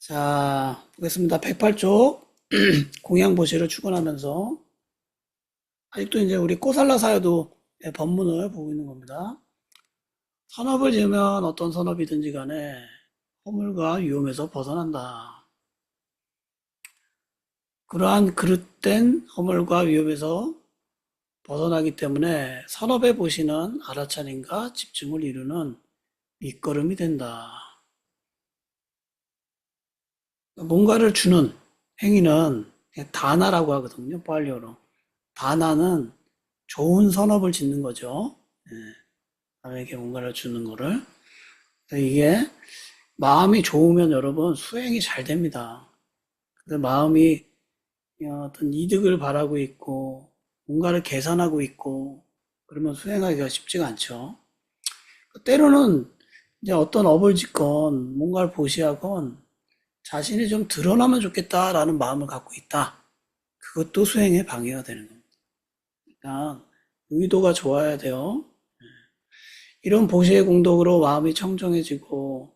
자, 보겠습니다. 108쪽 공양보시를 추구하면서 아직도 이제 우리 꼬살라 사유도의 법문을 보고 있는 겁니다. 선업을 지으면 어떤 선업이든지 간에 허물과 위험에서 벗어난다. 그러한 그릇된 허물과 위험에서 벗어나기 때문에 선업의 보시는 알아차림과 집중을 이루는 밑거름이 된다. 뭔가를 주는 행위는 다나라고 하거든요. 빨리어로. 다나는 좋은 선업을 짓는 거죠. 남에게 뭔가를 주는 거를. 이게 마음이 좋으면 여러분 수행이 잘 됩니다. 근데 마음이 어떤 이득을 바라고 있고 뭔가를 계산하고 있고 그러면 수행하기가 쉽지가 않죠. 때로는 이제 어떤 업을 짓건 뭔가를 보시하건 자신이 좀 드러나면 좋겠다라는 마음을 갖고 있다. 그것도 수행에 방해가 되는 겁니다. 그러니까 의도가 좋아야 돼요. 이런 보시의 공덕으로 마음이 청정해지고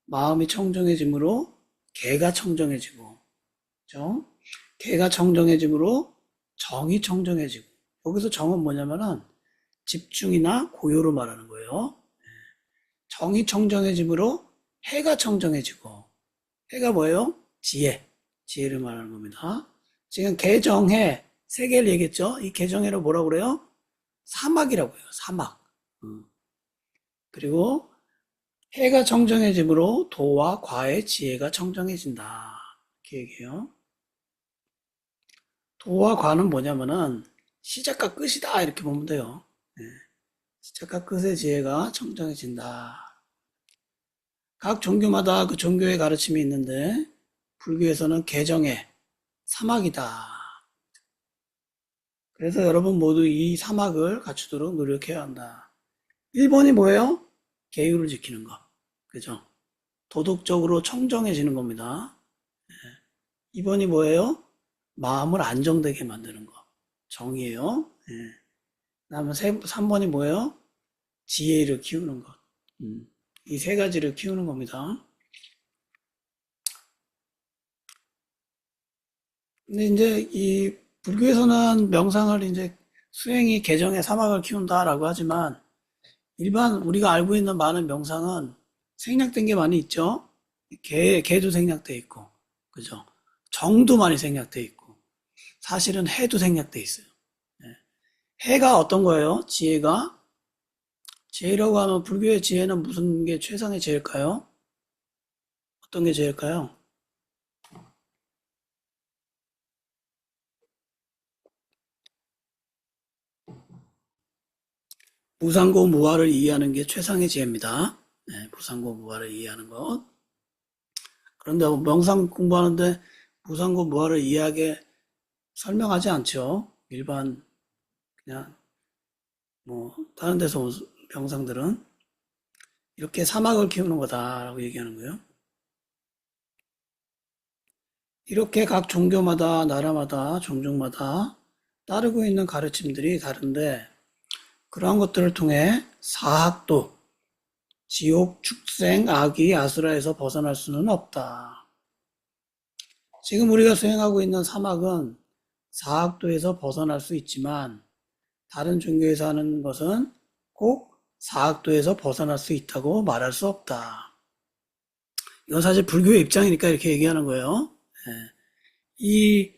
마음이 청정해짐으로 개가 청정해지고 그죠? 개가 청정해짐으로 정이 청정해지고 여기서 정은 뭐냐면은 집중이나 고요로 말하는 거예요. 정이 청정해짐으로 해가 청정해지고 해가 뭐예요? 지혜를 말하는 겁니다. 지금 개정해 세 개를 얘기했죠. 이 개정해를 뭐라고 그래요? 사막이라고 해요. 사막. 그리고 해가 청정해짐으로 도와 과의 지혜가 청정해진다. 이렇게 얘기해요. 도와 과는 뭐냐면은 시작과 끝이다 이렇게 보면 돼요. 시작과 끝의 지혜가 청정해진다. 각 종교마다 그 종교의 가르침이 있는데 불교에서는 개정의 사막이다. 그래서 여러분 모두 이 사막을 갖추도록 노력해야 한다. 1번이 뭐예요? 계율을 지키는 거. 그죠? 도덕적으로 청정해지는 겁니다. 2번이 뭐예요? 마음을 안정되게 만드는 거. 정이에요. 다음에 3번이 뭐예요? 지혜를 키우는 것. 이 세 가지를 키우는 겁니다. 근데 이제 이 불교에서는 명상을 이제 수행이 개정의 사막을 키운다라고 하지만 일반 우리가 알고 있는 많은 명상은 생략된 게 많이 있죠. 개도 생략돼 있고, 그죠? 정도 많이 생략돼 있고, 사실은 해도 생략돼 있어요. 해가 어떤 거예요? 지혜라고 하면 불교의 지혜는 무슨 게 최상의 지혜일까요? 어떤 게 지혜일까요? 무상고 무아를 이해하는 게 최상의 지혜입니다. 무상고 무아를 이해하는 것. 그런데 명상 공부하는데 무상고 무아를 이해하게 설명하지 않죠. 일반 그냥 뭐 다른 데서 온 명상들은 이렇게 사막을 키우는 거다라고 얘기하는 거예요. 이렇게 각 종교마다 나라마다 종족마다 따르고 있는 가르침들이 다른데 그러한 것들을 통해 사학도 지옥, 축생, 악의, 아수라에서 벗어날 수는 없다. 지금 우리가 수행하고 있는 사막은 사학도에서 벗어날 수 있지만 다른 종교에서 하는 것은 꼭 사학도에서 벗어날 수 있다고 말할 수 없다. 이건 사실 불교의 입장이니까 이렇게 얘기하는 거예요. 이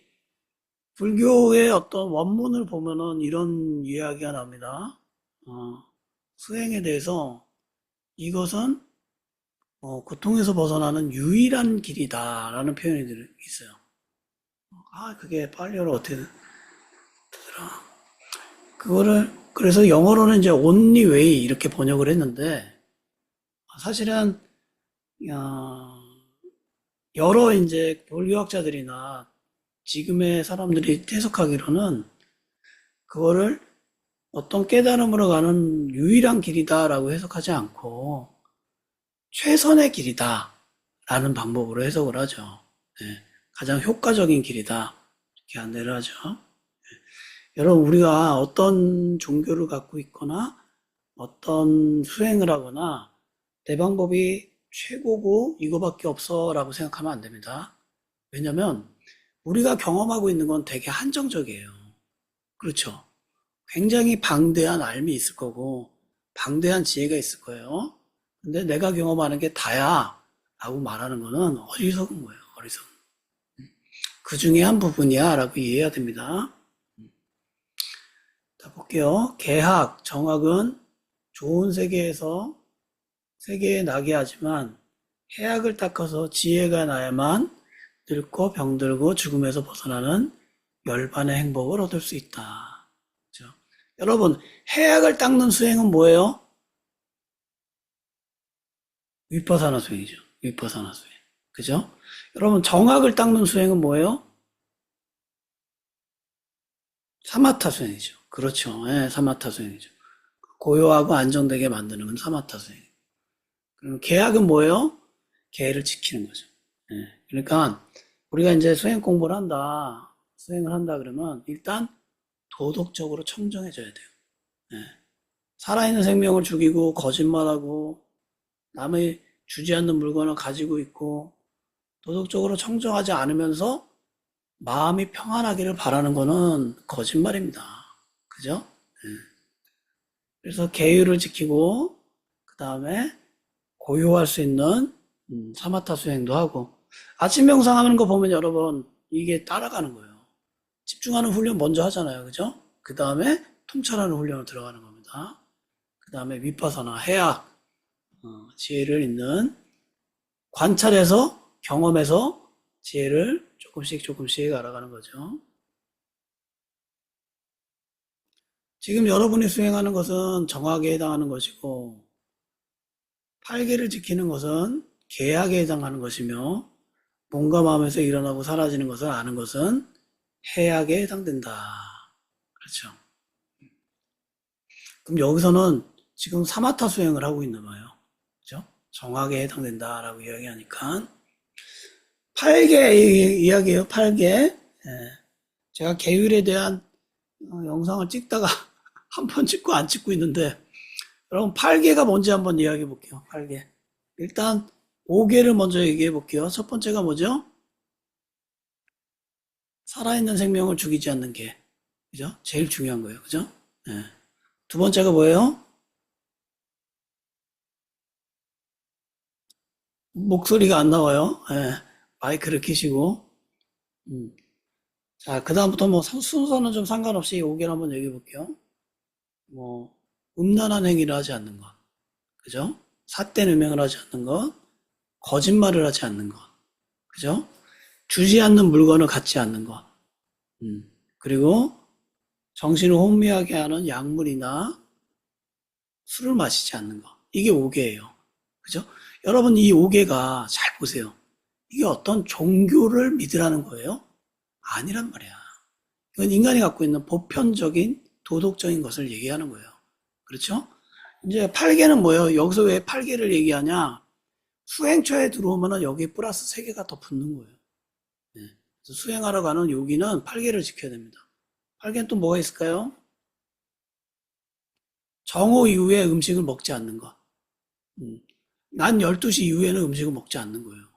불교의 어떤 원문을 보면은 이런 이야기가 납니다. 수행에 대해서 이것은 고통에서 벗어나는 유일한 길이다라는 표현이 있어요. 그게 빨리어로 어떻게 되더라. 그거를 그래서 영어로는 이제 only way 이렇게 번역을 했는데 사실은 여러 이제 불교학자들이나 지금의 사람들이 해석하기로는 그거를 어떤 깨달음으로 가는 유일한 길이다라고 해석하지 않고 최선의 길이다라는 방법으로 해석을 하죠. 가장 효과적인 길이다 이렇게 안내를 하죠. 여러분 우리가 어떤 종교를 갖고 있거나 어떤 수행을 하거나 내 방법이 최고고 이거밖에 없어 라고 생각하면 안 됩니다. 왜냐면 우리가 경험하고 있는 건 되게 한정적이에요. 그렇죠? 굉장히 방대한 삶이 있을 거고 방대한 지혜가 있을 거예요. 근데 내가 경험하는 게 다야 라고 말하는 거는 어리석은 거예요. 어리석은. 그 중에 한 부분이야 라고 이해해야 됩니다. 자, 볼게요. 계학, 정학은 좋은 세계에 나게 하지만 해악을 닦아서 지혜가 나야만 늙고 병들고 죽음에서 벗어나는 열반의 행복을 얻을 수 있다. 그렇죠? 여러분, 해악을 닦는 수행은 뭐예요? 위파사나 수행이죠. 위파사나 수행. 그죠? 여러분, 정학을 닦는 수행은 뭐예요? 사마타 수행이죠. 그렇죠. 예, 사마타 수행이죠. 고요하고 안정되게 만드는 건 사마타 수행. 그럼 계약은 뭐예요? 계를 지키는 거죠. 예, 그러니까 우리가 이제 수행 공부를 한다, 수행을 한다 그러면 일단 도덕적으로 청정해져야 돼요. 예. 살아있는 생명을 죽이고 거짓말하고 남의 주지 않는 물건을 가지고 있고 도덕적으로 청정하지 않으면서 마음이 평안하기를 바라는 거는 거짓말입니다. 그죠? 예. 그래서 계율을 지키고 그 다음에 고요할 수 있는 사마타 수행도 하고 아침 명상하는 거 보면 여러분 이게 따라가는 거예요. 집중하는 훈련 먼저 하잖아요. 그죠? 그 다음에 통찰하는 훈련으로 들어가는 겁니다. 그 다음에 위파사나 해악, 지혜를 있는 관찰해서 경험해서 지혜를 조금씩 알아가는 거죠. 지금 여러분이 수행하는 것은 정학에 해당하는 것이고 팔계를 지키는 것은 계약에 해당하는 것이며 몸과 마음에서 일어나고 사라지는 것을 아는 것은 해악에 해당된다. 그렇죠. 그럼 여기서는 지금 사마타 수행을 하고 있나 봐요. 그죠? 정학에 해당된다라고 이야기하니까 8개 이야기예요. 8개. 예. 제가 계율에 대한 영상을 찍다가 한 번 찍고 안 찍고 있는데 여러분 8개가 뭔지 한번 이야기해 볼게요. 8개. 일단 5개를 먼저 얘기해 볼게요. 첫 번째가 뭐죠? 살아있는 생명을 죽이지 않는 게. 그죠? 제일 중요한 거예요. 그죠? 예. 두 번째가 뭐예요? 목소리가 안 나와요. 예. 마이크를 켜시고. 자, 그 다음부터 뭐 순서는 좀 상관없이 5개를 한번 얘기해 볼게요. 뭐, 음란한 행위를 하지 않는 것. 그죠? 삿된 음행을 하지 않는 것. 거짓말을 하지 않는 것. 그죠? 주지 않는 물건을 갖지 않는 것. 그리고 정신을 혼미하게 하는 약물이나 술을 마시지 않는 것. 이게 5개예요. 그죠? 여러분 이 5개가 잘 보세요. 이게 어떤 종교를 믿으라는 거예요? 아니란 말이야. 이건 인간이 갖고 있는 보편적인 도덕적인 것을 얘기하는 거예요. 그렇죠? 이제 8개는 뭐예요? 여기서 왜 8개를 얘기하냐? 수행처에 들어오면은 여기 플러스 3개가 더 붙는 거예요. 네. 수행하러 가는 요기는 8개를 지켜야 됩니다. 8개는 또 뭐가 있을까요? 정오 이후에 음식을 먹지 않는 것. 난 12시 이후에는 음식을 먹지 않는 거예요.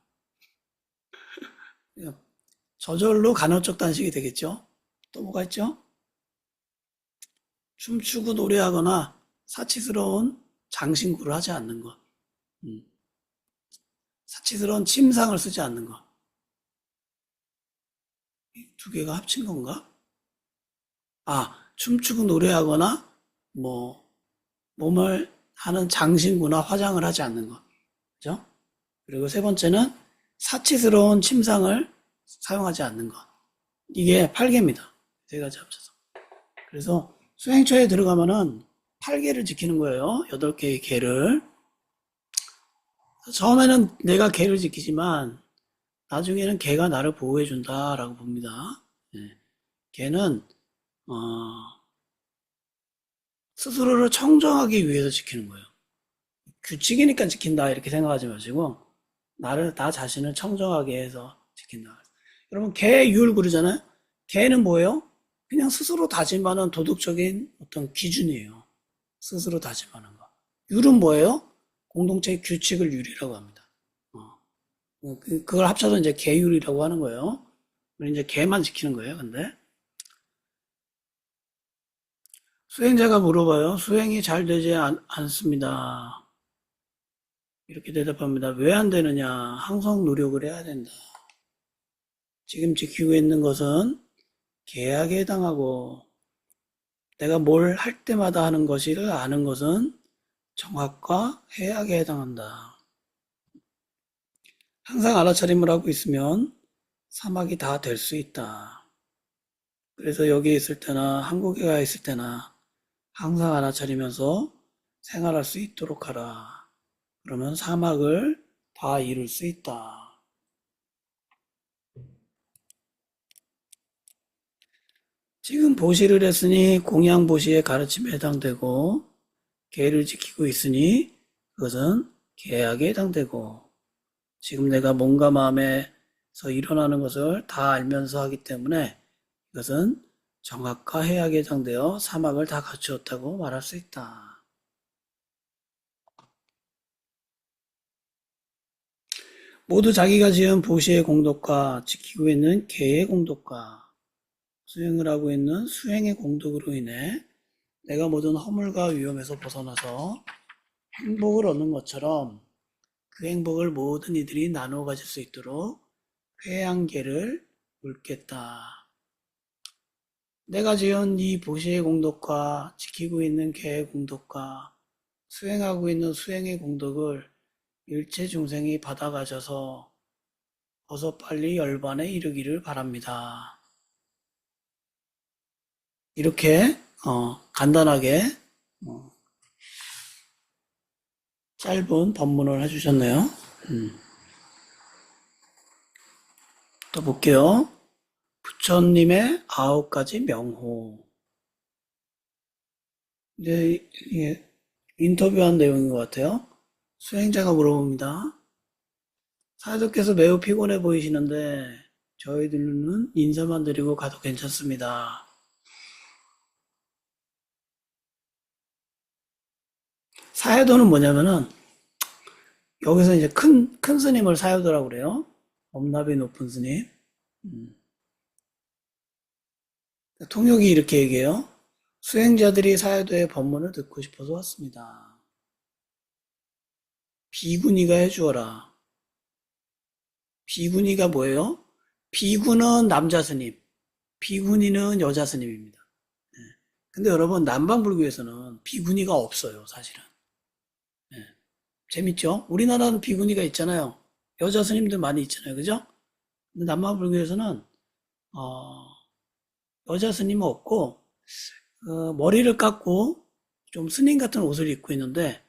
저절로 간헐적 단식이 되겠죠? 또 뭐가 있죠? 춤추고 노래하거나 사치스러운 장신구를 하지 않는 것. 사치스러운 침상을 쓰지 않는 것. 두 개가 합친 건가? 아, 춤추고 노래하거나 뭐 몸을 하는 장신구나 화장을 하지 않는 것. 그죠? 그리고 세 번째는 사치스러운 침상을 사용하지 않는 것. 이게 8개입니다. 세 가지 합쳐서. 그래서 수행처에 들어가면은 8개를 지키는 거예요. 8개의 개를. 처음에는 내가 개를 지키지만 나중에는 개가 나를 보호해 준다라고 봅니다. 네. 개는 스스로를 청정하기 위해서 지키는 거예요. 규칙이니까 지킨다 이렇게 생각하지 마시고 나 자신을 청정하게 해서 지킨다. 여러분 개율 그러잖아요. 개는 뭐예요? 그냥 스스로 다짐하는 도덕적인 어떤 기준이에요. 스스로 다짐하는 거. 율은 뭐예요? 공동체의 규칙을 율이라고 합니다. 그걸 합쳐서 이제 계율이라고 하는 거예요. 이제 계만 지키는 거예요, 근데. 수행자가 물어봐요. 수행이 잘 되지 않습니다. 이렇게 대답합니다. 왜 안 되느냐? 항상 노력을 해야 된다. 지금 지키고 있는 것은 계약에 해당하고 내가 뭘 할 때마다 하는 것을 아는 것은 정학과 해악에 해당한다. 항상 알아차림을 하고 있으면 사막이 다 될 수 있다. 그래서 여기에 있을 때나 한국에 가 있을 때나 항상 알아차리면서 생활할 수 있도록 하라. 그러면 사막을 다 이룰 수 있다. 지금 보시를 했으니 공양보시의 가르침에 해당되고 계를 지키고 있으니 그것은 계약에 해당되고 지금 내가 몸과 마음에서 일어나는 것을 다 알면서 하기 때문에 이것은 정학과 해악에 해당되어 사막을 다 갖추었다고 말할 수 있다. 모두 자기가 지은 보시의 공덕과 지키고 있는 계의 공덕과 수행을 하고 있는 수행의 공덕으로 인해 내가 모든 허물과 위험에서 벗어나서 행복을 얻는 것처럼 그 행복을 모든 이들이 나누어 가질 수 있도록 회양계를 물겠다. 내가 지은 이 보시의 공덕과 지키고 있는 계의 공덕과 수행하고 있는 수행의 공덕을 일체 중생이 받아가셔서 어서 빨리 열반에 이르기를 바랍니다. 이렇게 간단하게 짧은 법문을 해주셨네요. 또 볼게요. 부처님의 9가지 명호. 이제 이게 인터뷰한 내용인 것 같아요. 수행자가 물어봅니다. 사도께서 매우 피곤해 보이시는데 저희들은 인사만 드리고 가도 괜찮습니다. 사여도는 뭐냐면은 여기서 이제 큰 스님을 사여도라고 그래요. 엄납이 높은 스님. 통역이 이렇게 얘기해요. 수행자들이 사여도의 법문을 듣고 싶어서 왔습니다. 비구니가 해주어라. 비구니가 뭐예요? 비구는 남자 스님, 비구니는 여자 스님입니다. 근데 여러분 남방불교에서는 비구니가 없어요, 사실은. 재밌죠? 우리나라는 비구니가 있잖아요. 여자 스님들 많이 있잖아요, 그죠? 근데 남방불교에서는 여자 스님은 없고 머리를 깎고 좀 스님 같은 옷을 입고 있는데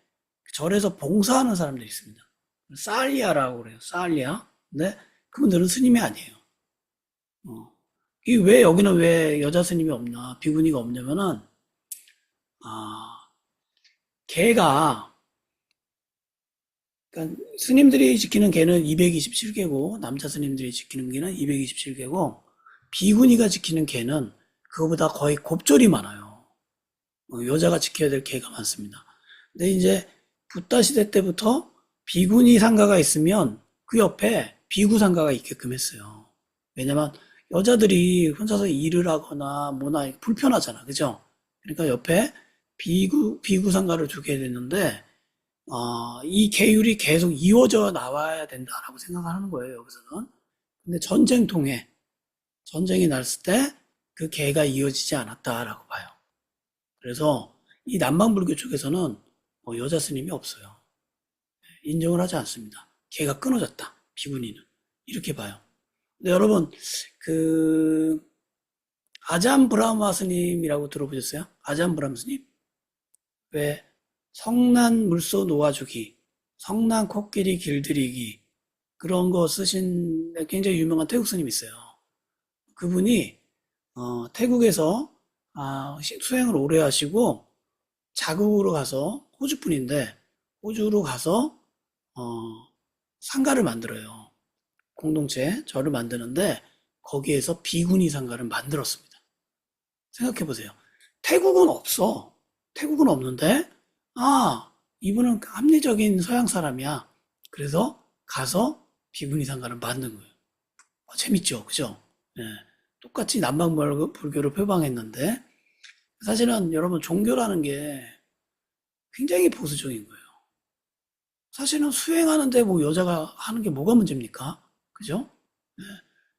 절에서 봉사하는 사람들이 있습니다. 살리아라고 그래요. 살리아. 근데 그분들은 스님이 아니에요. 왜 여기는 왜 여자 스님이 없나, 비구니가 없냐면은 개가 그러니까 스님들이 지키는 개는 227개고 남자 스님들이 지키는 개는 227개고 비구니가 지키는 개는 그거보다 거의 곱절이 많아요. 여자가 지켜야 될 개가 많습니다. 근데 이제 붓다 시대 때부터 비구니 상가가 있으면 그 옆에 비구 상가가 있게끔 했어요. 왜냐면 여자들이 혼자서 일을 하거나 뭐나 불편하잖아, 그죠? 그러니까 옆에 비구 상가를 두게 됐는데 이 계율이 계속 이어져 나와야 된다라고 생각하는 거예요, 여기서는. 근데 전쟁이 났을 때 그 계가 이어지지 않았다라고 봐요. 그래서 이 남방불교 쪽에서는 여자 스님이 없어요. 인정을 하지 않습니다. 계가 끊어졌다, 비구니는. 이렇게 봐요. 근데 여러분, 아잠 브라마 스님이라고 들어보셨어요? 아잠 브라마 스님? 왜 성난 물소 놓아주기, 성난 코끼리 길들이기 그런 거 쓰신 굉장히 유명한 태국 스님이 있어요. 그분이 태국에서 수행을 오래 하시고 자국으로 가서 호주분인데 호주로 가서 상가를 만들어요. 공동체 절을 만드는데 거기에서 비구니 상가를 만들었습니다. 생각해 보세요. 태국은 없어. 태국은 없는데 이분은 합리적인 서양 사람이야. 그래서 가서 비구니 상가를 만든 거예요. 재밌죠, 그죠? 예. 똑같이 남방불교를 표방했는데 사실은 여러분 종교라는 게 굉장히 보수적인 거예요. 사실은 수행하는데 뭐 여자가 하는 게 뭐가 문제입니까? 그죠?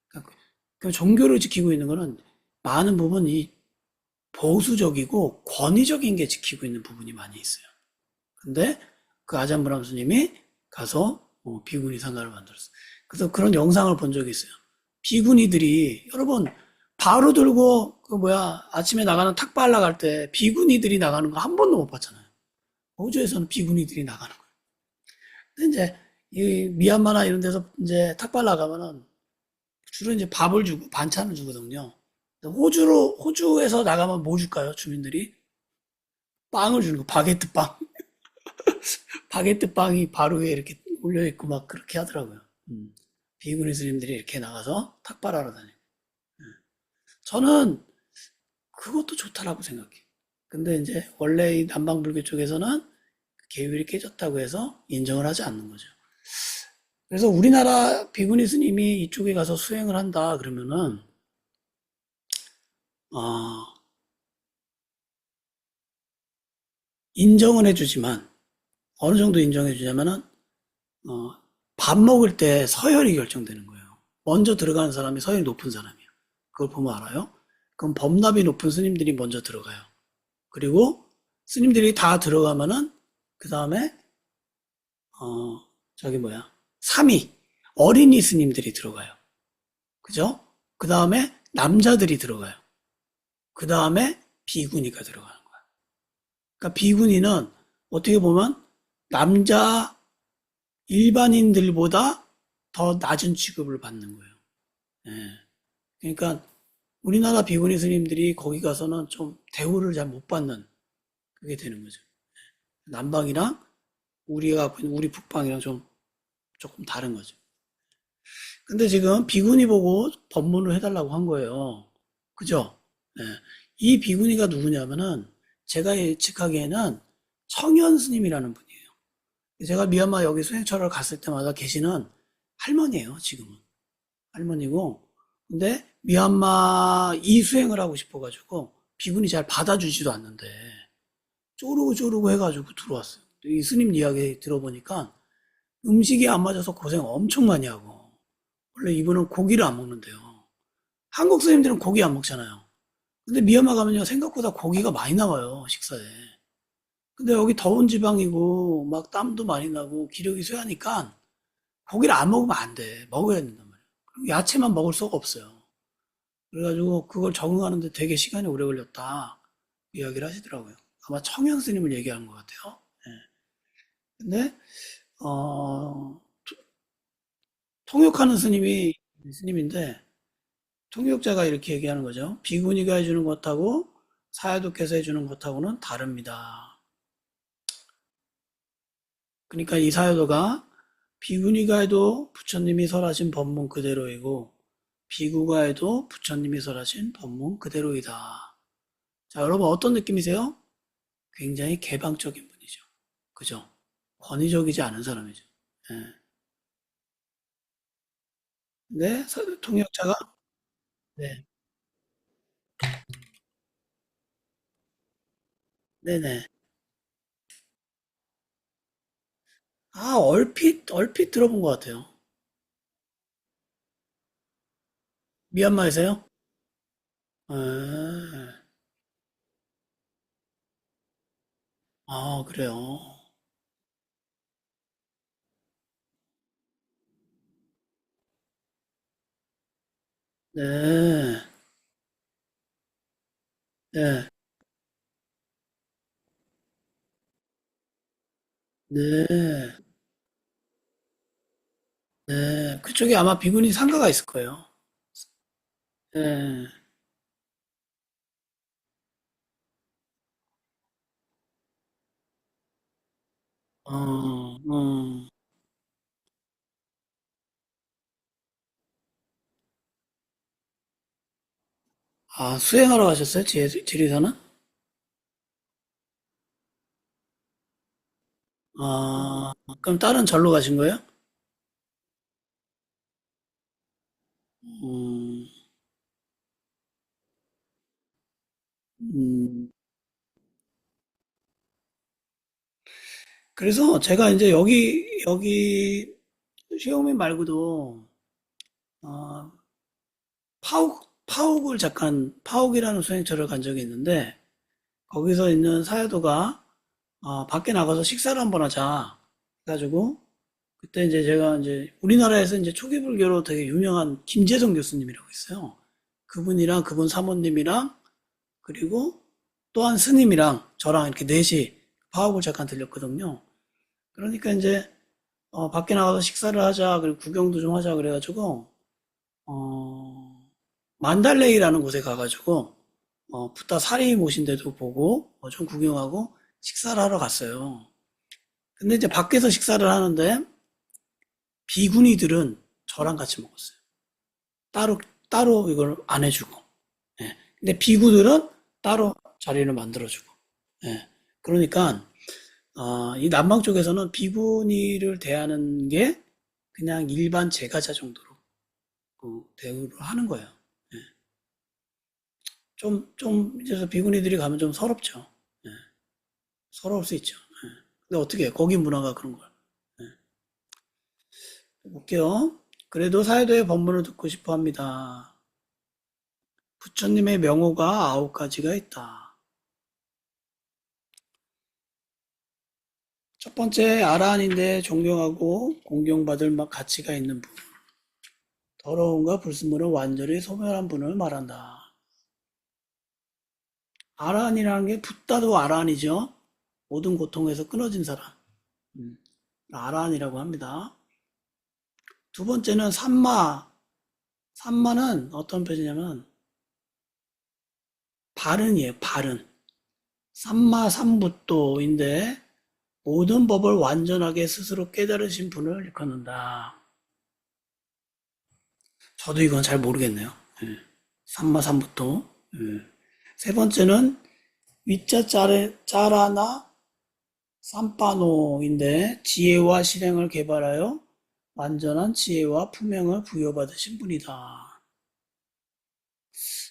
그러니까 그 종교를 지키고 있는 거는 많은 부분 이 보수적이고 권위적인 게 지키고 있는 부분이 많이 있어요. 근데 그 아잔브람 스님이 가서 비구니 상가를 만들었어요. 그래서 그런 영상을 본 적이 있어요. 비구니들이 여러분 바로 들고 그 뭐야 아침에 나가는 탁발 나갈 때 비구니들이 나가는 거 한 번도 못 봤잖아요. 호주에서는 비구니들이 나가는 거예요. 근데 이제 이 미얀마나 이런 데서 이제 탁발 나가면은 주로 이제 밥을 주고 반찬을 주거든요. 호주에서 나가면 뭐 줄까요? 주민들이 빵을 주는 거, 바게트 빵. 바게트 빵이 바로 위에 이렇게 올려 있고 막 그렇게 하더라고요. 비구니 스님들이 이렇게 나가서 탁발하러 다니고. 저는 그것도 좋다라고 생각해요. 근데 이제 원래 이 남방불교 쪽에서는 계율이 깨졌다고 해서 인정을 하지 않는 거죠. 그래서 우리나라 비구니 스님이 이쪽에 가서 수행을 한다 그러면은 어, 인정은 해주지만 어느 정도 인정해 주냐면은 어, 밥 먹을 때 서열이 결정되는 거예요. 먼저 들어가는 사람이 서열이 높은 사람이에요. 그걸 보면 알아요. 그럼 법납이 높은 스님들이 먼저 들어가요. 그리고 스님들이 다 들어가면은 그 다음에 저기 뭐야 3위 어린이 스님들이 들어가요. 그죠? 그 다음에 남자들이 들어가요. 그 다음에 비구니가 들어가는 거야. 그러니까 비구니는 어떻게 보면 남자 일반인들보다 더 낮은 취급을 받는 거예요. 예. 그러니까 우리나라 비구니 스님들이 거기 가서는 좀 대우를 잘 못 받는 그게 되는 거죠. 남방이랑 우리 북방이랑 좀 조금 다른 거죠. 근데 지금 비구니 보고 법문을 해달라고 한 거예요. 그죠? 예. 이 비구니가 누구냐면은 제가 예측하기에는 청현 스님이라는 분이에요. 제가 미얀마 여기 수행처를 갔을 때마다 계시는 할머니예요, 지금은. 할머니고, 근데 미얀마 이 수행을 하고 싶어가지고 비군이 잘 받아주지도 않는데 쪼르고 쪼르고 해가지고 들어왔어요. 이 스님 이야기 들어보니까 음식이 안 맞아서 고생 엄청 많이 하고 원래 이분은 고기를 안 먹는데요. 한국 스님들은 고기 안 먹잖아요. 근데 미얀마 가면요 생각보다 고기가 많이 나와요 식사에. 근데 여기 더운 지방이고 막 땀도 많이 나고 기력이 쇠하니까 고기를 안 먹으면 안 돼. 먹어야 된단 말이에요. 그리고 야채만 먹을 수가 없어요. 그래가지고 그걸 적응하는데 되게 시간이 오래 걸렸다. 이야기를 하시더라고요. 아마 청양 스님을 얘기하는 것 같아요. 예. 근데, 통역하는 스님인데, 통역자가 이렇게 얘기하는 거죠. 비구니가 해주는 것하고 사야도께서 해주는 것하고는 다릅니다. 그러니까 이 사야도가 비구니가 해도 부처님이 설하신 법문 그대로이고, 비구가 해도 부처님이 설하신 법문 그대로이다. 자, 여러분 어떤 느낌이세요? 굉장히 개방적인 분이죠. 그죠? 권위적이지 않은 사람이죠. 예. 근데 통역자가 네, 네네. 얼핏 들어본 것 같아요. 미얀마에서요? 예. 그래요. 네, 네, 네, 네. 그쪽에 아마 비구니 상가가 있을 거예요. 네, 어. 수행하러 가셨어요? 지리산은? 그럼 다른 절로 가신 거예요? 음, 음, 그래서 제가 이제 여기 샤오미 말고도, 어, 파옥을 잠깐, 파옥이라는 수행처를 간 적이 있는데, 거기서 있는 사야도가, 밖에 나가서 식사를 한번 하자. 해가지고, 그때 이제 제가 이제 우리나라에서 이제 초기 불교로 되게 유명한 김재성 교수님이라고 있어요. 그분이랑 그분 사모님이랑 그리고 또 한 스님이랑 저랑 이렇게 넷이 파업을 잠깐 들렸거든요. 그러니까 이제 밖에 나가서 식사를 하자 그리고 구경도 좀 하자 그래가지고 어, 만달레이라는 곳에 가가지고 부다 사리 모신 데도 보고 좀 구경하고 식사를 하러 갔어요. 근데 이제 밖에서 식사를 하는데 비구니들은 저랑 같이 먹었어요. 따로 따로 이걸 안 해주고. 예. 근데 비구들은 따로 자리를 만들어주고. 예. 그러니까 이 남방 쪽에서는 비구니를 대하는 게 그냥 일반 제과자 정도로 대우를 하는 거예요. 예. 이제서 비구니들이 가면 좀 서럽죠. 예. 서러울 수 있죠. 예. 근데 어떻게 해? 거기 문화가 그런 걸. 예. 볼게요. 그래도 사회도의 법문을 듣고 싶어 합니다. 부처님의 명호가 9가지가 있다. 첫 번째, 아라한인데 존경하고 공경받을 가치가 있는 분. 더러움과 불순물을 완전히 소멸한 분을 말한다. 아라한이라는 게 붓다도 아라한이죠. 모든 고통에서 끊어진 사람. 음, 아라한이라고 합니다. 두 번째는 삼마. 삼마는 어떤 표시냐면 발은이에요. 발은. 삼마 삼부토인데 모든 법을 완전하게 스스로 깨달으신 분을 일컫는다. 저도 이건 잘 모르겠네요. 예. 삼마 삼부토. 예. 세 번째는 위자 짜라나 삼파노인데 지혜와 실행을 개발하여 완전한 지혜와 품행을 부여받으신 분이다.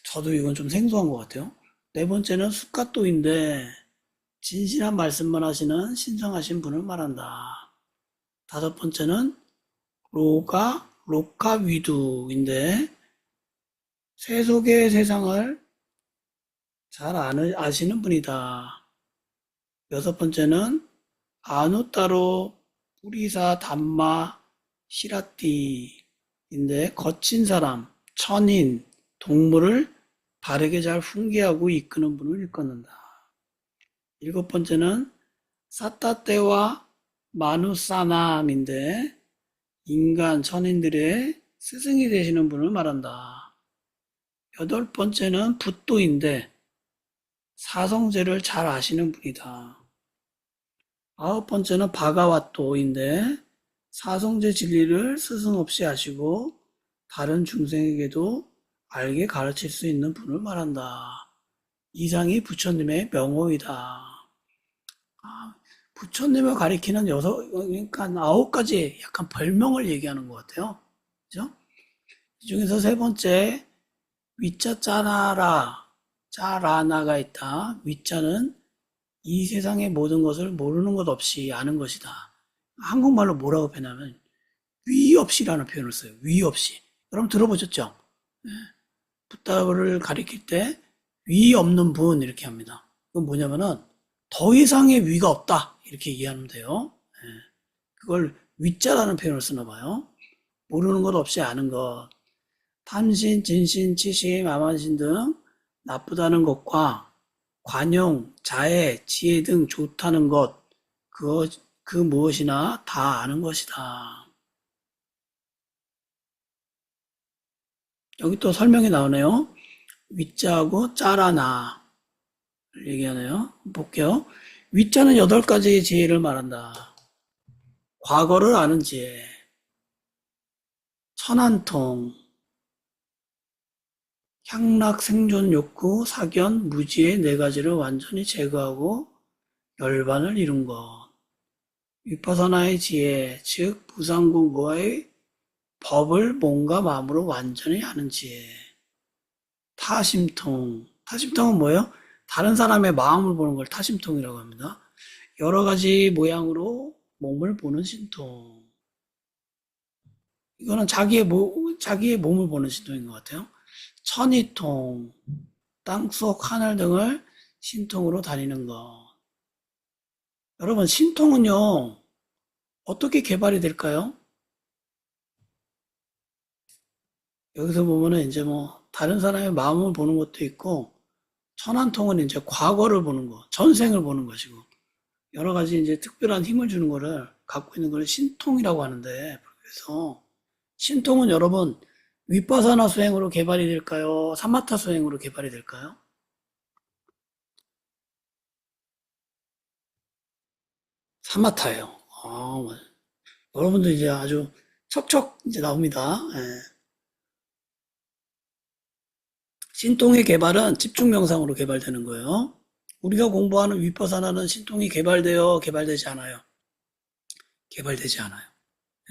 저도 이건 좀 생소한 것 같아요. 네 번째는 수카토인데 진실한 말씀만 하시는 신성하신 분을 말한다. 다섯 번째는 로카위두인데 세속의 세상을 잘 아시는 분이다. 여섯 번째는 아누따로 뿌리사 담마 시라띠인데 거친 사람, 천인, 동물을 바르게 잘 훈계하고 이끄는 분을 일컫는다. 일곱 번째는 사타떼와 마누사남인데 인간 천인들의 스승이 되시는 분을 말한다. 여덟 번째는 붓도인데 사성제를 잘 아시는 분이다. 아홉 번째는 바가와토인데 사성제 진리를 스승 없이 아시고 다른 중생에게도 알게 가르칠 수 있는 분을 말한다. 이상이 부처님의 명호이다. 부처님을 가리키는 그러니까 9가지 약간 별명을 얘기하는 것 같아요. 그죠? 이 중에서 세 번째, 위자 짜라나가 있다. 위자는 이 세상의 모든 것을 모르는 것 없이 아는 것이다. 한국말로 뭐라고 표현하면 위 없이라는 표현을 써요. 위 없이. 여러분 들어보셨죠? 붓다를 가리킬 때 위 없는 분 이렇게 합니다. 그건 뭐냐면은 더 이상의 위가 없다 이렇게 이해하면 돼요. 그걸 위자라는 표현을 쓰나 봐요. 모르는 것 없이 아는 것. 탐신, 진신, 치심, 아만신 등 나쁘다는 것과 관용, 자애, 지혜 등 좋다는 것, 그 무엇이나 다 아는 것이다. 여기 또 설명이 나오네요. 위자하고 짜라나 얘기하네요. 볼게요. 위자는 8가지의 지혜를 말한다. 과거를 아는 지혜, 천한통, 향락 생존 욕구, 사견, 무지의 4가지를 완전히 제거하고 열반을 이룬 것. 위파사나의 지혜, 즉 부상공고의 법을 몸과 마음으로 완전히 아는 지혜. 타심통. 타심통은 뭐예요? 다른 사람의 마음을 보는 걸 타심통이라고 합니다. 여러 가지 모양으로 몸을 보는 신통. 이거는 자기의 몸을 보는 신통인 것 같아요. 천이통. 땅속 하늘 등을 신통으로 다니는 것. 여러분, 신통은요, 어떻게 개발이 될까요? 여기서 보면은 이제 뭐, 다른 사람의 마음을 보는 것도 있고, 천안통은 이제 과거를 보는 거, 전생을 보는 것이고, 여러 가지 이제 특별한 힘을 주는 거를 갖고 있는 걸 신통이라고 하는데, 그래서 신통은 여러분, 윗바사나 수행으로 개발이 될까요? 사마타 수행으로 개발이 될까요? 사마타예요. 맞아요. 여러분들 이제 아주 척척 이제 나옵니다. 예. 신통의 개발은 집중 명상으로 개발되는 거예요. 우리가 공부하는 윗바사나는 신통이 개발되지 않아요. 개발되지 않아요.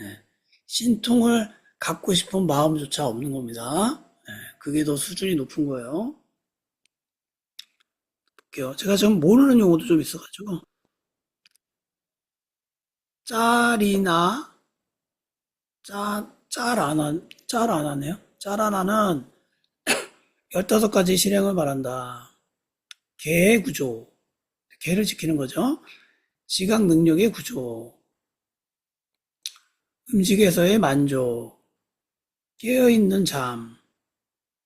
예. 신통을 갖고 싶은 마음조차 없는 겁니다. 예. 그게 더 수준이 높은 거예요. 볼게요. 제가 좀 모르는 용어도 좀 있어가지고 짤이나 짤 안 하네요. 짤 하나는 15가지 실행을 말한다. 개의 구조, 개를 지키는 거죠. 지각 능력의 구조, 음식에서의 만족, 깨어있는 잠,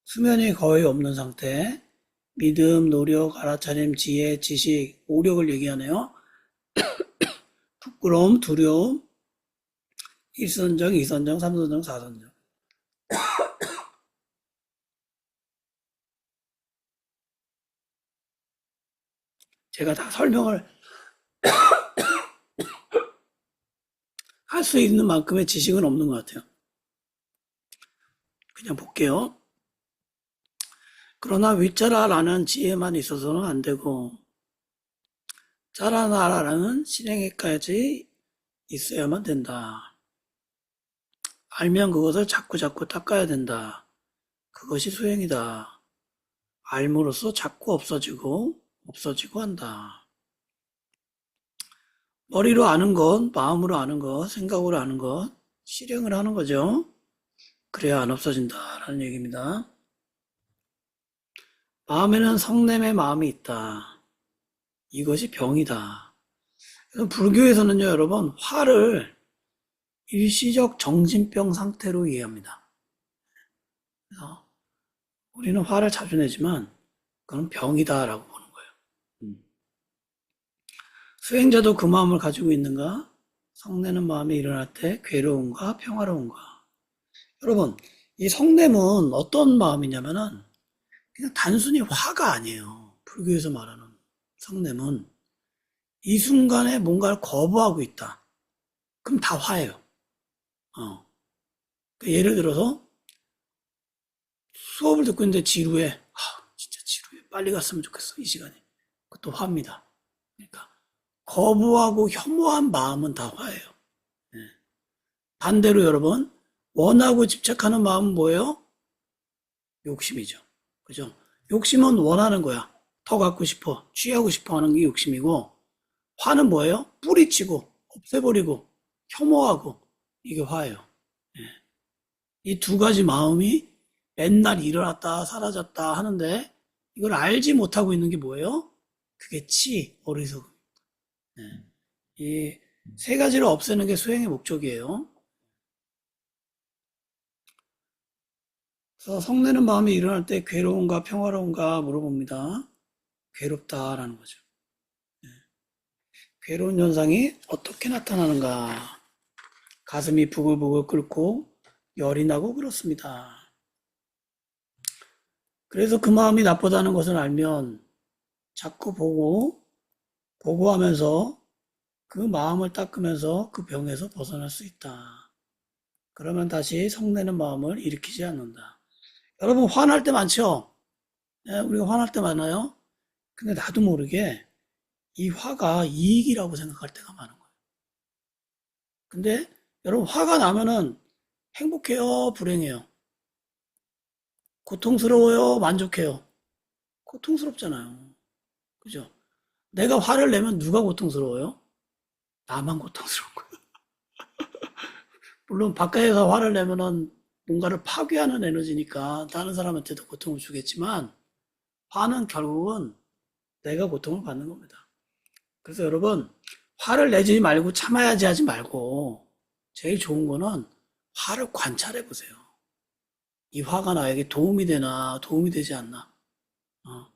수면이 거의 없는 상태, 믿음, 노력, 알아차림, 지혜, 지식, 오력을 얘기하네요. 부끄러움, 두려움, 1선정, 2선정, 3선정, 4선정. 제가 다 설명을 할 수 있는 만큼의 지식은 없는 것 같아요. 그냥 볼게요. 그러나 윗자라라는 지혜만 있어서는 안 되고 자라나라라는 실행에까지 있어야만 된다. 알면 그것을 자꾸자꾸 닦아야 된다. 그것이 수행이다. 알므로써 자꾸 없어지고 한다. 머리로 아는 것, 마음으로 아는 것, 생각으로 아는 것, 실행을 하는 거죠. 그래야 안 없어진다라는 얘기입니다. 마음에는 성냄의 마음이 있다. 이것이 병이다. 불교에서는요, 여러분, 화를 일시적 정신병 상태로 이해합니다. 그래서 우리는 화를 자주 내지만 그건 병이다라고 보는 거예요. 수행자도 그 마음을 가지고 있는가? 성내는 마음이 일어날 때 괴로운가 평화로운가? 여러분, 이 성냄은 어떤 마음이냐면은 그냥 단순히 화가 아니에요. 불교에서 말하는 성냄은 이 순간에 뭔가를 거부하고 있다. 그럼 다 화예요. 그러니까 예를 들어서 수업을 듣고 있는데 지루해. 진짜 지루해. 빨리 갔으면 좋겠어. 이 시간에. 그것도 화입니다. 그러니까 거부하고 혐오한 마음은 다 화예요. 네. 반대로 여러분, 원하고 집착하는 마음은 뭐예요? 욕심이죠. 그죠? 욕심은 원하는 거야. 더 갖고 싶어, 취하고 싶어 하는 게 욕심이고, 화는 뭐예요? 뿌리치고, 없애버리고, 혐오하고, 이게 화예요. 네. 이 두 가지 마음이 맨날 일어났다, 사라졌다 하는데, 이걸 알지 못하고 있는 게 뭐예요? 그게 어리석음. 네. 이 세 가지를 없애는 게 수행의 목적이에요. 그래서 성내는 마음이 일어날 때 괴로운가 평화로운가 물어봅니다. 괴롭다라는 거죠. 괴로운 현상이 어떻게 나타나는가? 가슴이 부글부글 끓고 열이 나고 그렇습니다. 그래서 그 마음이 나쁘다는 것을 알면 자꾸 보고 하면서 그 마음을 닦으면서 그 병에서 벗어날 수 있다. 그러면 다시 성내는 마음을 일으키지 않는다. 여러분 화날 때 많죠? 네, 우리가 화날 때 많아요? 근데 나도 모르게 이 화가 이익이라고 생각할 때가 많은 거예요. 근데 여러분 화가 나면은 행복해요? 불행해요? 고통스러워요? 만족해요? 고통스럽잖아요. 그죠? 내가 화를 내면 누가 고통스러워요? 나만 고통스러운 거예요. 물론 바깥에서 화를 내면은 뭔가를 파괴하는 에너지니까 다른 사람한테도 고통을 주겠지만 화는 결국은 내가 고통을 받는 겁니다. 그래서 여러분 화를 내지 말고 참아야지 하지 말고 제일 좋은 거는 화를 관찰해 보세요. 이 화가 나에게 도움이 되나 도움이 되지 않나. 어.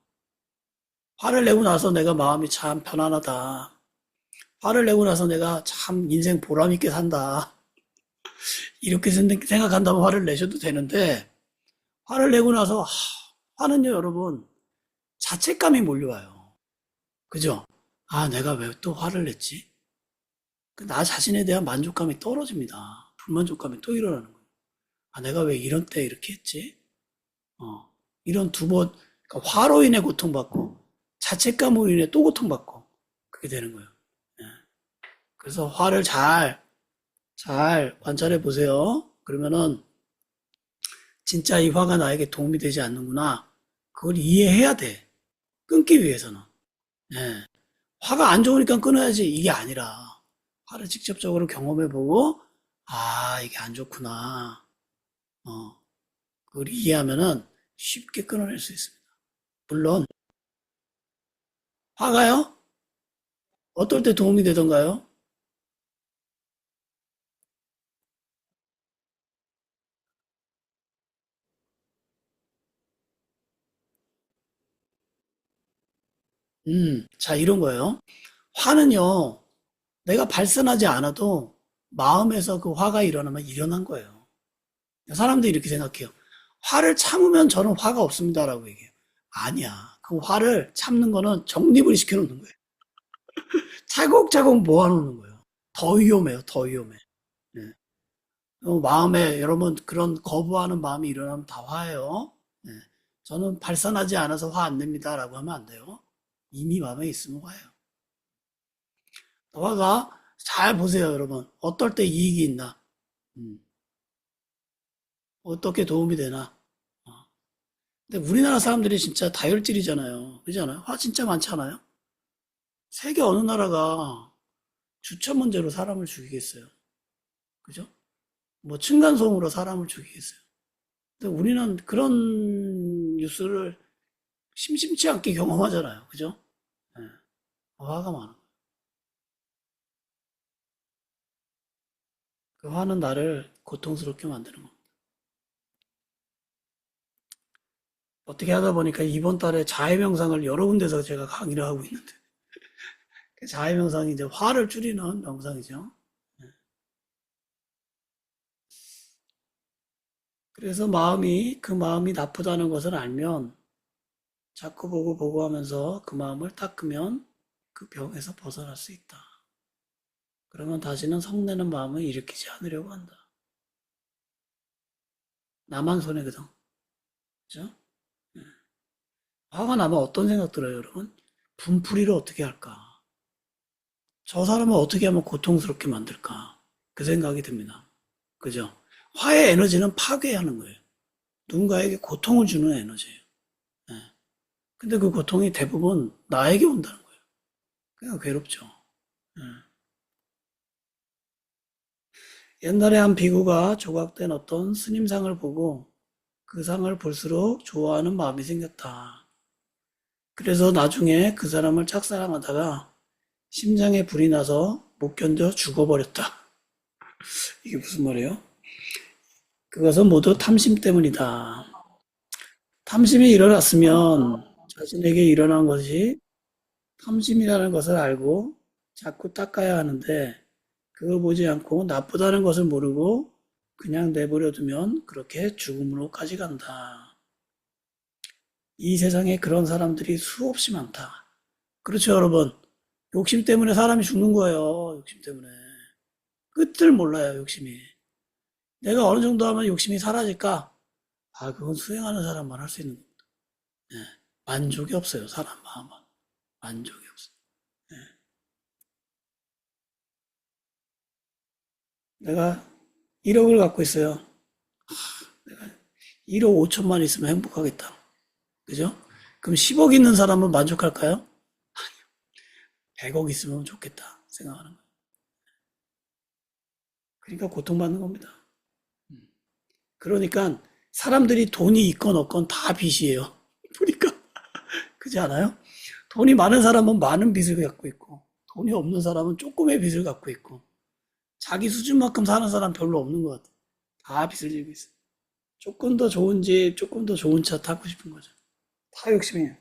화를 내고 나서 내가 마음이 참 편안하다. 화를 내고 나서 내가 참 인생 보람 있게 산다. 이렇게 생각한다면 화를 내셔도 되는데 화를 내고 나서 화는요 여러분 자책감이 몰려와요. 그죠? 아 내가 왜 또 화를 냈지? 나 자신에 대한 만족감이 떨어집니다. 불만족감이 또 일어나는 거예요. 아 내가 왜 이런 때 이렇게 했지? 어, 이런 두 번, 그러니까 화로 인해 고통받고, 자책감으로 인해 또 고통받고, 그게 되는 거예요. 예. 그래서 화를 잘 관찰해 보세요. 그러면은, 진짜 이 화가 나에게 도움이 되지 않는구나. 그걸 이해해야 돼. 끊기 위해서는. 예. 화가 안 좋으니까 끊어야지. 이게 아니라, 화를 직접적으로 경험해 보고, 아, 이게 안 좋구나. 어, 그걸 이해하면은 쉽게 끊어낼 수 있습니다. 물론, 화가요? 어떨 때 도움이 되던가요? 자, 이런 거예요. 화는요, 내가 발산하지 않아도 마음에서 그 화가 일어나면 일어난 거예요. 사람들이 이렇게 생각해요. 화를 참으면 저는 화가 없습니다라고 얘기해요. 아니야. 그 화를 참는 거는 정립을 시켜놓는 거예요. 차곡차곡 모아놓는 거예요. 더 위험해요. 더 위험해. 네. 마음에 여러분 그런 거부하는 마음이 일어나면 다 화예요. 네. 저는 발산하지 않아서 화 안 냅니다라고 하면 안 돼요. 이미 마음에 있으면 화예요. 화가 잘 보세요, 여러분. 어떨 때 이익이 있나? 음, 어떻게 도움이 되나? 어. 근데 우리나라 사람들이 진짜 다혈질이잖아요. 그렇지 않아요? 화 진짜 많지 않아요? 세계 어느 나라가 주차 문제로 사람을 죽이겠어요? 그죠? 뭐 층간소음으로 사람을 죽이겠어요? 근데 우리는 그런 뉴스를 심심치 않게 경험하잖아요. 그죠? 예, 화가 많아. 그 화는 나를 고통스럽게 만드는 겁니다. 어떻게 하다 보니까 이번 달에 자해 명상을 여러 군데서 제가 강의를 하고 있는데 그 자해 명상이 이제 화를 줄이는 명상이죠. 그래서 그 마음이 나쁘다는 것을 알면 자꾸 보고 하면서 그 마음을 닦으면 그 병에서 벗어날 수 있다. 그러면 다시는 성내는 마음을 일으키지 않으려고 한다. 나만 손해거든. 그죠? 화가 나면 어떤 생각 들어요, 여러분? 분풀이를 어떻게 할까? 저 사람을 어떻게 하면 고통스럽게 만들까? 그 생각이 듭니다. 그죠? 화의 에너지는 파괴하는 거예요. 누군가에게 고통을 주는 에너지예요. 예. 근데 그 고통이 대부분 나에게 온다는 거예요. 그냥 괴롭죠. 예. 옛날에 한 비구가 조각된 어떤 스님상을 보고 그 상을 볼수록 좋아하는 마음이 생겼다. 그래서 나중에 그 사람을 짝사랑하다가 심장에 불이 나서 못 견뎌 죽어버렸다. 이게 무슨 말이에요? 그것은 모두 탐심 때문이다. 탐심이 일어났으면 자신에게 일어난 것이 탐심이라는 것을 알고 자꾸 닦아야 하는데 그걸 보지 않고 나쁘다는 것을 모르고 그냥 내버려 두면 그렇게 죽음으로까지 간다. 이 세상에 그런 사람들이 수없이 많다. 그렇죠, 여러분? 욕심 때문에 사람이 죽는 거예요. 욕심 때문에. 끝을 몰라요, 욕심이. 내가 어느 정도 하면 욕심이 사라질까? 아, 그건 수행하는 사람만 할 수 있는 겁니다. 예. 만족이 없어요, 사람 마음은. 만족이 없어요. 예. 내가 1억을 갖고 있어요. 1억 5천만 있으면 행복하겠다. 그죠? 그럼 10억 있는 사람은 만족할까요? 100억 있으면 좋겠다 생각하는 거예요. 그러니까 고통받는 겁니다. 그러니까 사람들이 돈이 있건 없건 다 빚이에요. 보니까 그렇지 않아요? 돈이 많은 사람은 많은 빚을 갖고 있고 돈이 없는 사람은 조금의 빚을 갖고 있고 자기 수준만큼 사는 사람 별로 없는 것 같아요. 다 빚을 지고 있어요. 조금 더 좋은 집, 조금 더 좋은 차 타고 싶은 거죠. 다 욕심이에요.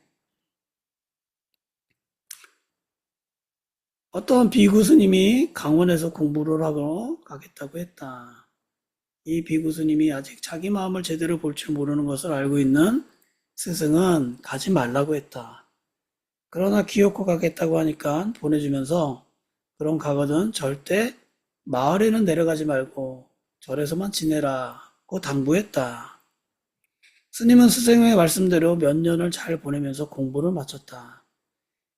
어떤 비구스님이 강원에서 공부를 하러 가겠다고 했다. 이 비구스님이 아직 자기 마음을 제대로 볼 줄 모르는 것을 알고 있는 스승은 가지 말라고 했다. 그러나 기어코 가겠다고 하니까 보내주면서 그럼 가거든 절대 마을에는 내려가지 말고 절에서만 지내라고 당부했다. 스님은 스승의 말씀대로 몇 년을 잘 보내면서 공부를 마쳤다.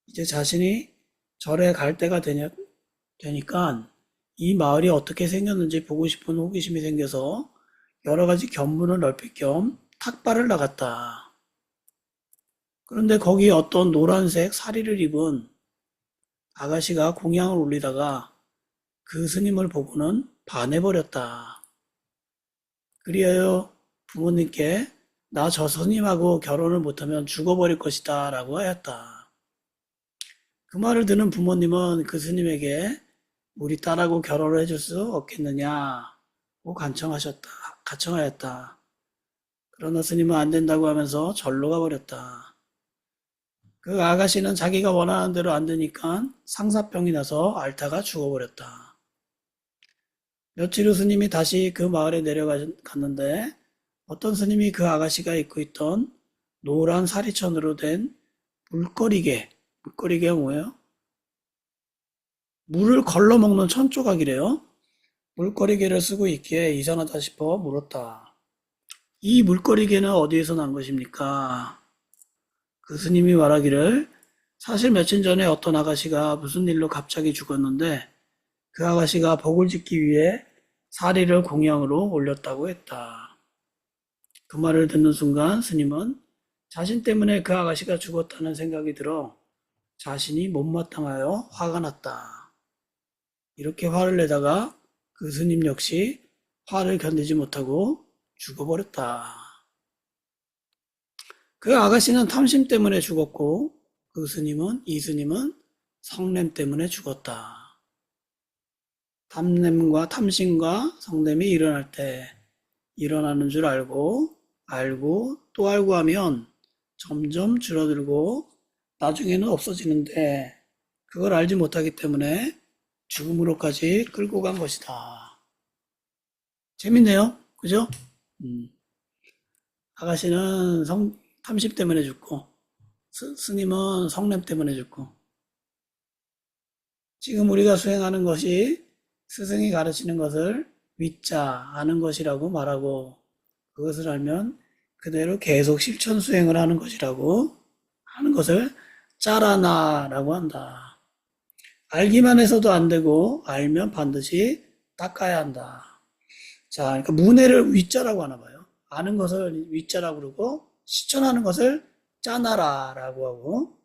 이제 자신이 절에 갈 때가 되니까 이 마을이 어떻게 생겼는지 보고 싶은 호기심이 생겨서 여러 가지 견문을 넓힐 겸 탁발을 나갔다. 그런데 거기 어떤 노란색 사리를 입은 아가씨가 공양을 올리다가 그 스님을 보고는 반해버렸다. 그리하여 부모님께 나 저 스님하고 결혼을 못하면 죽어버릴 것이다 라고 하였다. 그 말을 듣는 부모님은 그 스님에게 우리 딸하고 결혼을 해줄 수 없겠느냐고 간청하였다. 그러나 스님은 안 된다고 하면서 절로 가버렸다. 그 아가씨는 자기가 원하는 대로 안 되니까 상사병이 나서 앓다가 죽어버렸다. 며칠 후 스님이 다시 그 마을에 내려갔는데 어떤 스님이 그 아가씨가 입고 있던 노란 사리천으로 된 물거리개가 뭐예요? 물을 걸러 먹는 천조각이래요. 물거리개를 쓰고 있기에 이상하다 싶어 물었다. 이 물거리개는 어디에서 난 것입니까? 그 스님이 말하기를 사실 며칠 전에 어떤 아가씨가 무슨 일로 갑자기 죽었는데 그 아가씨가 복을 짓기 위해 사리를 공양으로 올렸다고 했다. 그 말을 듣는 순간 스님은 자신 때문에 그 아가씨가 죽었다는 생각이 들어 자신이 못마땅하여 화가 났다. 이렇게 화를 내다가 그 스님 역시 화를 견디지 못하고 죽어버렸다. 그 아가씨는 탐심 때문에 죽었고 이 스님은 성냄 때문에 죽었다. 탐냄과 탐심과 성냄이 일어날 때 일어나는 줄 알고 또 알고 하면 점점 줄어들고 나중에는 없어지는데 그걸 알지 못하기 때문에 죽음으로까지 끌고 간 것이다. 재밌네요. 그죠? 아가씨는 탐심 때문에 죽고 스님은 성냄 때문에 죽고 지금 우리가 수행하는 것이 스승이 가르치는 것을 믿자 아는 것이라고 말하고 그것을 알면 그대로 계속 실천 수행을 하는 것이라고 하는 것을 짜라나라고 한다. 알기만 해서도 안 되고 알면 반드시 닦아야 한다. 자, 그러니까 문해를 위자라고 하나 봐요. 아는 것을 위자라고 그러고 실천하는 것을 짜나라라고 하고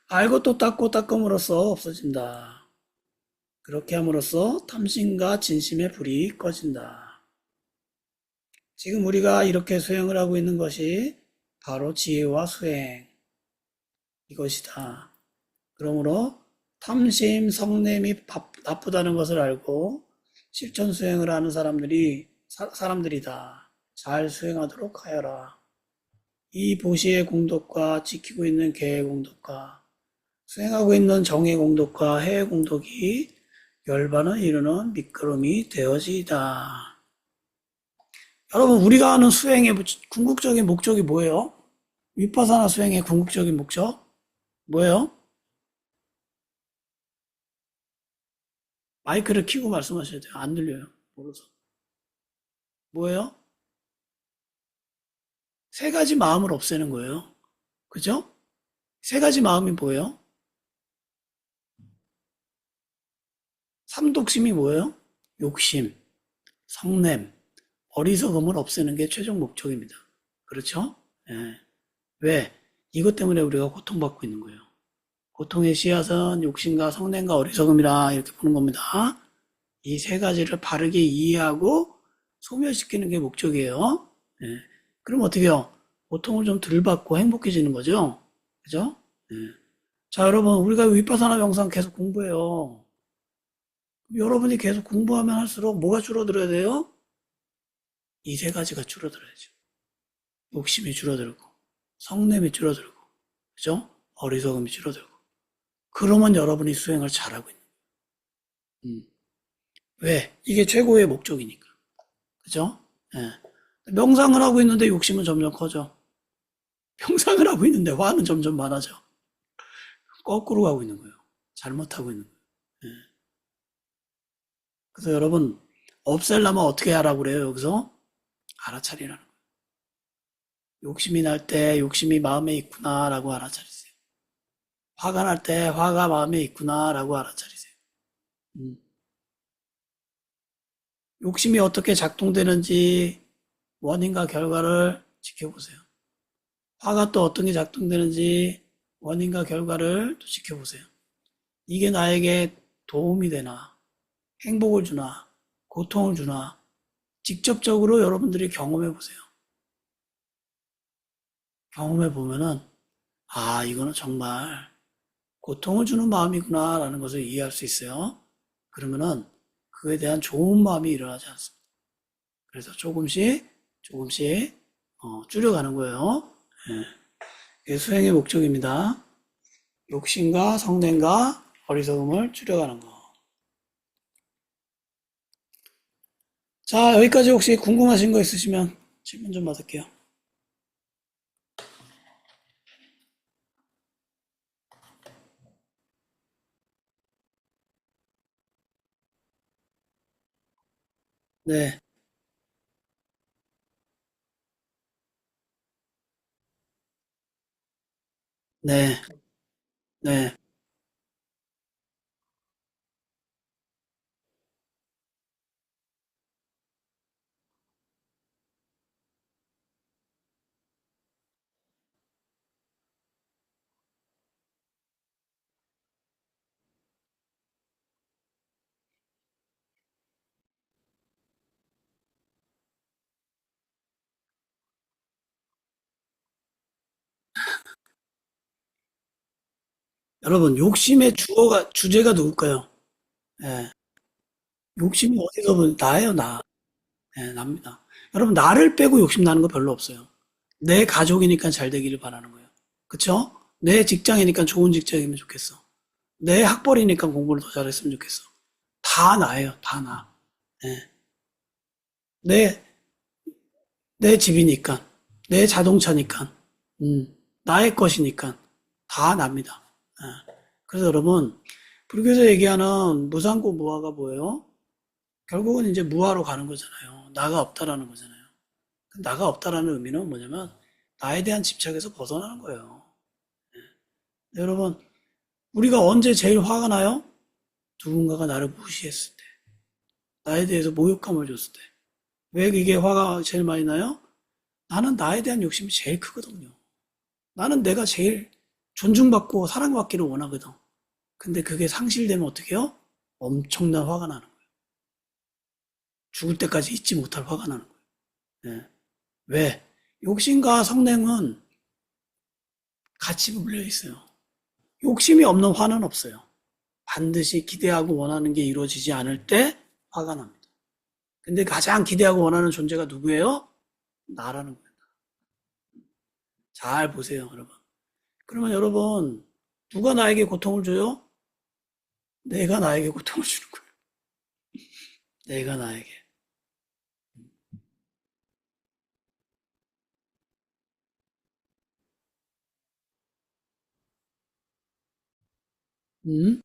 알고 또 닦고 닦음으로써 없어진다. 그렇게 함으로써 탐심과 진심의 불이 꺼진다. 지금 우리가 이렇게 수행을 하고 있는 것이 바로 지혜와 수행 이것이다. 그러므로 탐심, 성냄이 나쁘다는 것을 알고 실천 수행을 하는 사람들이다. 잘 수행하도록 하여라. 이 보시의 공덕과 지키고 있는 계의 공덕과 수행하고 있는 정의 공덕과 해의 공덕이 열반을 이루는 밑거름이 되어지이다. 여러분, 우리가 하는 수행의 궁극적인 목적이 뭐예요? 위파사나 수행의 궁극적인 목적? 뭐예요? 마이크를 켜고 말씀하셔야 돼요. 안 들려요. 모르서. 뭐예요? 세 가지 마음을 없애는 거예요. 그죠? 세 가지 마음이 뭐예요? 삼독심이 뭐예요? 욕심, 성냄, 어리석음을 없애는 게 최종 목적입니다. 그렇죠? 예. 왜? 이것 때문에 우리가 고통받고 있는 거예요. 고통의 씨앗은 욕심과 성냄과 어리석음이라 이렇게 보는 겁니다. 이 세 가지를 바르게 이해하고 소멸시키는 게 목적이에요. 예. 그럼 어떻게 해요? 고통을 좀 덜 받고 행복해지는 거죠. 그죠? 예. 자, 여러분, 우리가 윗바사나 명상 계속 공부해요. 여러분이 계속 공부하면 할수록 뭐가 줄어들어야 돼요? 이 세 가지가 줄어들어야죠. 욕심이 줄어들고, 성냄이 줄어들고, 그죠? 어리석음이 줄어들고. 그러면 여러분이 수행을 잘하고 있는 거예요. 왜? 이게 최고의 목적이니까. 그죠? 예. 명상을 하고 있는데 욕심은 점점 커져. 명상을 하고 있는데 화는 점점 많아져. 거꾸로 가고 있는 거예요. 잘못하고 있는 거예요. 예. 그래서 여러분, 없애려면 어떻게 하라고 그래요, 여기서? 알아차리라는 거예요. 욕심이 날 때 욕심이 마음에 있구나라고 알아차리세요. 화가 날 때 화가 마음에 있구나라고 알아차리세요. 음. 욕심이 어떻게 작동되는지 원인과 결과를 지켜보세요. 화가 또 어떤 게 작동되는지 원인과 결과를 또 지켜보세요. 이게 나에게 도움이 되나, 행복을 주나, 고통을 주나, 직접적으로 여러분들이 경험해 보세요. 경험해 보면은, 아, 이거는 정말 고통을 주는 마음이구나, 라는 것을 이해할 수 있어요. 그러면은, 그에 대한 좋은 마음이 일어나지 않습니다. 그래서 조금씩, 조금씩, 줄여가는 거예요. 예. 이게 수행의 목적입니다. 욕심과 성냄과 어리석음을 줄여가는 거. 자, 여기까지 혹시 궁금하신 거 있으시면 질문 좀 받을게요. 네, 네, 네. 여러분, 욕심의 주제가 누굴까요? 예, 욕심이 어디서 나예요, 나. 예, 납니다. 여러분, 나를 빼고 욕심 나는 거 별로 없어요. 내 가족이니까 잘 되기를 바라는 거예요. 그쵸? 내 직장이니까 좋은 직장이면 좋겠어. 내 학벌이니까 공부를 더 잘했으면 좋겠어. 다 나예요, 다 나. 예. 내, 내 집이니까, 내 자동차니까, 음, 나의 것이니까 다 납니다. 예. 그래서 여러분, 불교에서 얘기하는 무상고 무아가 뭐예요? 결국은 이제 무아로 가는 거잖아요. 나가 없다라는 거잖아요. 나가 없다라는 의미는 뭐냐면 나에 대한 집착에서 벗어나는 거예요. 여러분, 우리가 언제 제일 화가 나요? 누군가가 나를 무시했을 때, 나에 대해서 모욕감을 줬을 때. 왜 이게 화가 제일 많이 나요? 나는 나에 대한 욕심이 제일 크거든요. 나는 내가 제일 존중받고 사랑받기를 원하거든. 근데 그게 상실되면 어떻게 해요? 엄청난 화가 나는 거예요. 죽을 때까지 잊지 못할 화가 나는 거예요. 예. 왜? 욕심과 성냄은 같이 물려 있어요. 욕심이 없는 화는 없어요. 반드시 기대하고 원하는 게 이루어지지 않을 때 화가 납니다. 근데 가장 기대하고 원하는 존재가 누구예요? 나라는 거예요. 잘 보세요, 여러분. 그러면 여러분, 누가 나에게 고통을 줘요? 내가 나에게 고통을 주는 거예요. 내가 나에게. 음?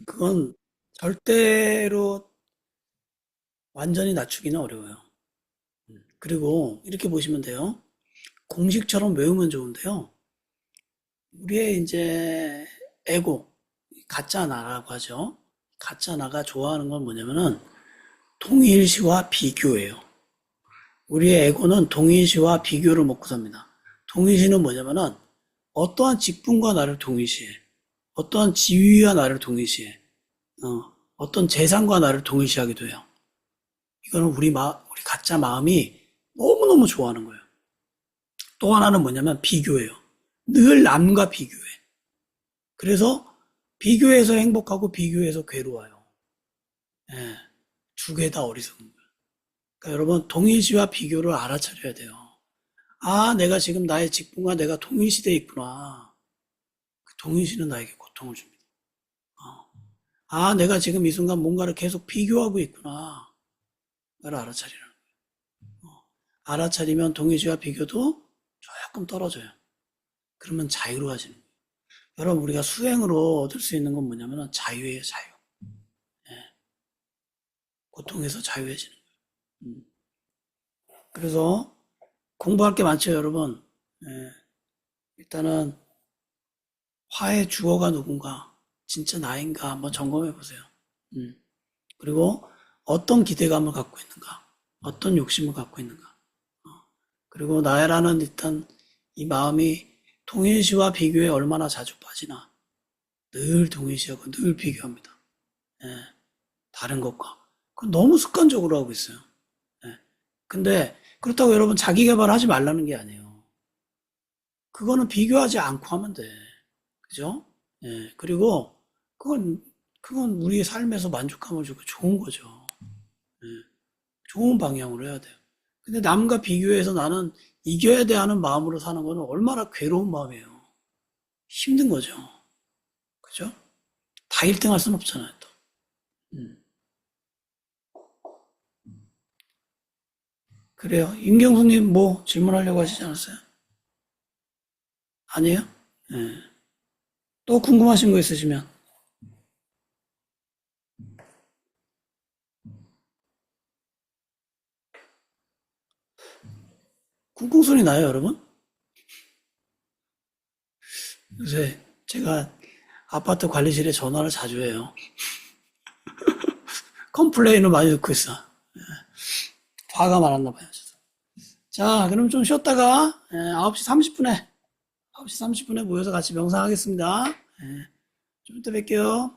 그건 절대로 완전히 낮추기는 어려워요. 그리고 이렇게 보시면 돼요. 공식처럼 외우면 좋은데요. 우리의 이제 에고, 가짜 나라고 하죠. 가짜 나가 좋아하는 건 뭐냐면은 동일시와 비교예요. 우리의 에고는 동일시와 비교를 먹고 삽니다. 동일시는 뭐냐면은 어떠한 직분과 나를 동일시해. 어떠한 지위와 나를 동일시해. 어떤 재산과 나를 동일시하게 돼요. 이거는 우리 가짜 마음이 너무너무 좋아하는 거예요. 또 하나는 뭐냐면 비교예요. 늘 남과 비교해. 그래서 비교해서 행복하고 비교해서 괴로워요. 예, 두 개 다 어리석은 거예요. 그러니까 여러분 동일시와 비교를 알아차려야 돼요. 아, 내가 지금 나의 직분과 내가 동일시되어 있구나. 그 동일시는 나에게 고통을 줍니다. 아, 내가 지금 이 순간 뭔가를 계속 비교하고 있구나. 그걸 알아차리라는 거예요. 알아차리면 동일시와 비교도 조금 떨어져요. 그러면 자유로워지는 거예요. 여러분, 우리가 수행으로 얻을 수 있는 건 뭐냐면 자유예요, 자유. 고통에서 자유해지는 거예요. 그래서 공부할 게 많죠, 여러분. 예, 일단은 화의 주어가 누군가, 진짜 나인가 한번 점검해 보세요. 그리고 어떤 기대감을 갖고 있는가, 어떤 욕심을 갖고 있는가. 그리고 나라는 일단 이 마음이 동일시와 비교에 얼마나 자주 빠지나. 늘 동일시하고 늘 비교합니다. 예, 다른 것과. 그건 너무 습관적으로 하고 있어요. 예. 근데 그렇다고 여러분 자기 개발하지 말라는 게 아니에요. 그거는 비교하지 않고 하면 돼. 그죠? 예. 그리고 그건 우리의 삶에서 만족감을 주고 좋은 거죠. 예. 좋은 방향으로 해야 돼요. 근데 남과 비교해서 나는 이겨야 돼 하는 마음으로 사는 거는 얼마나 괴로운 마음이에요. 힘든 거죠. 그죠? 다 1등 할 수는 없잖아요, 또. 그래요. 임경수님 뭐 질문하려고 하시지 않았어요? 아니에요? 예. 또 궁금하신 거 있으시면. 쿵쿵 소리 나요, 여러분? 요새 제가 아파트 관리실에 전화를 자주 해요. 컴플레인을 많이 듣고 있어. 화가 많았나 봐요. 자, 그럼 좀 쉬었다가 9시 30분에 모여서 같이 명상하겠습니다. 좀 이따 뵐게요.